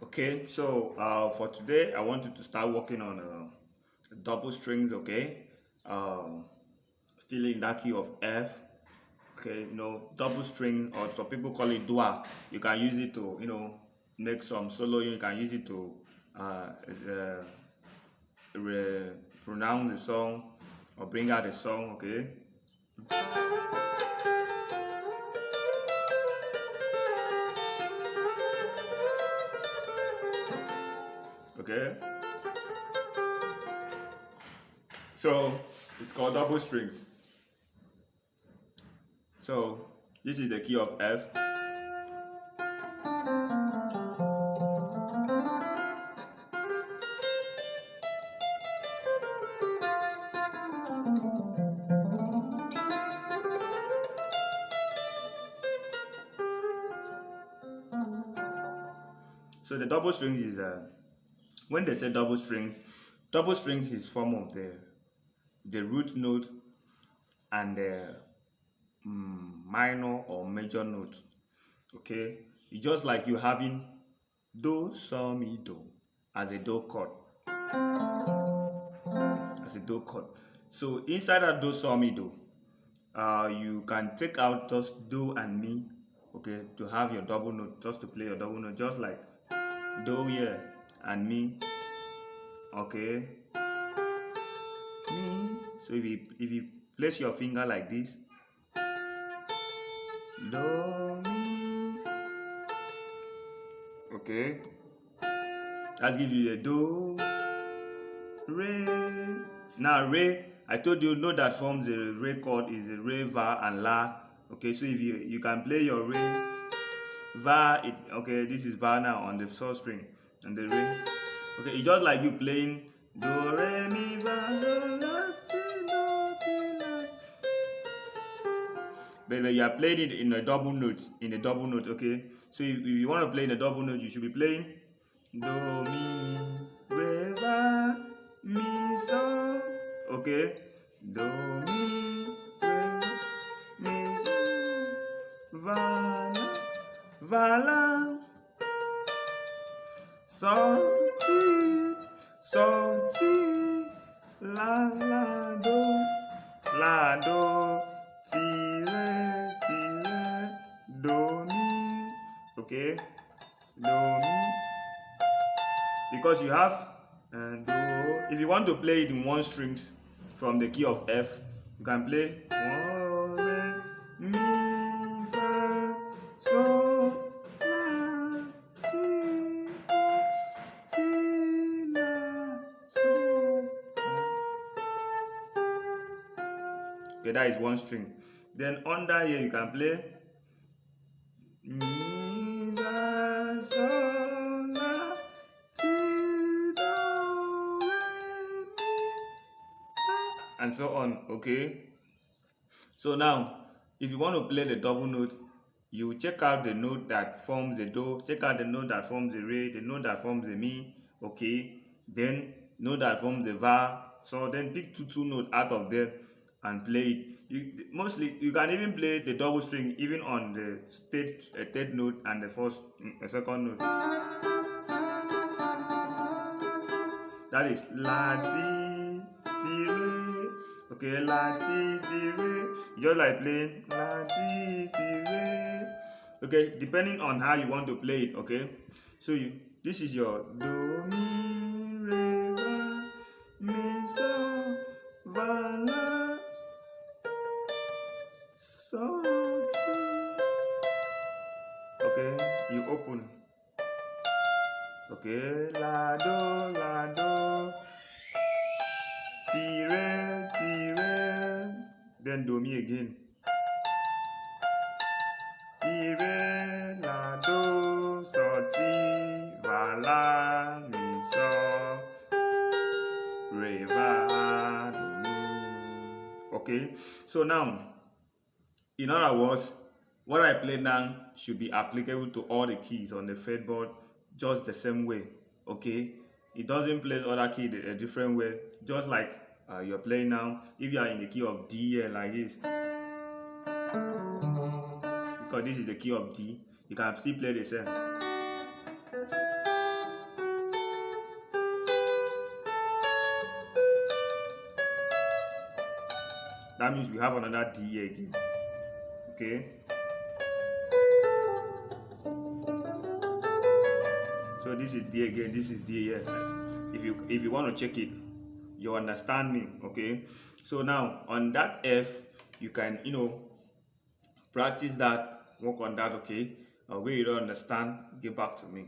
Okay, so for today, I want you to start working on double strings. Okay, um, still in that key of F. Okay, double string, or some people call it dual. You can use it to make some solo. You can use it to uh, uh, pronounce the song or bring out the song. Okay, okay. So it's called double strings. So this is the key of F. So the double strings is when they say double strings is form of the root note and the minor or major note. Okay, it's just like you having do, sol, mi, do as a do chord, So inside that do, sol, mi, do, you can take out just do and mi. Okay, to have your double note, just to play your double note, just like do here and mi. Okay, mi. So if you place your finger like this, do mi. Okay, that gives you a do, re. Now re, I told you note that forms the re chord is the re, va, and la. Okay, so if you can play your re, va. Okay, this is va now on the first string and the re. Okay, it's just like you playing do, re, mi, va, do, la, ti, do, ti, la. But you are playing it in a double note, okay? So if you want to play in a double note, you should be playing do, mi, re, va, mi, so. Okay? Do, mi, re, mi, so. Va, la, va, la. So, ti, la, do, ti, re, do, mi. Okay? Do, mi. Because you have do. If you want to play it in one strings from the key of F, you can play one, re, mi, fa, so, la, ti, do, ti, la, so. Okay, that is one string. Then under here you can play mi, fa, so, la, ti, do, re, mi, fa, and so on. Okay. So now, if you want to play the double note, you check out the note that forms the do, check out the note that forms the re, the note that forms the mi. Okay. Then note that forms the va. So then pick two notes out of there and play it. Mostly you can even play the double string even on the third note and the second note. That is la, ti, ti, re. Okay, la, ti, ti, re. Just like playing la, ti, ti, re. Okay, depending on how you want to play it. Okay, so this is your do, mi, re, va, mi, so, va, la, so, ti. Okay, you open. Okay, la, do, ti, re, then do mi again. Ti, re, la, do, so, ti, va, la, mi, so, re, va, do, mi. Okay, so now, in other words, what I play now should be applicable to all the keys on the fretboard just the same way. Okay, it doesn't place other key a different way, just like you're playing now. If you are in the key of D here like this, because this is the key of D, you can still play the same. that means we have another D here again. Okay. So this is D again, this is D here. If you want to check it, you understand me, okay? So now on that F, you can practice that, work on that, okay? Where you don't understand, get back to me.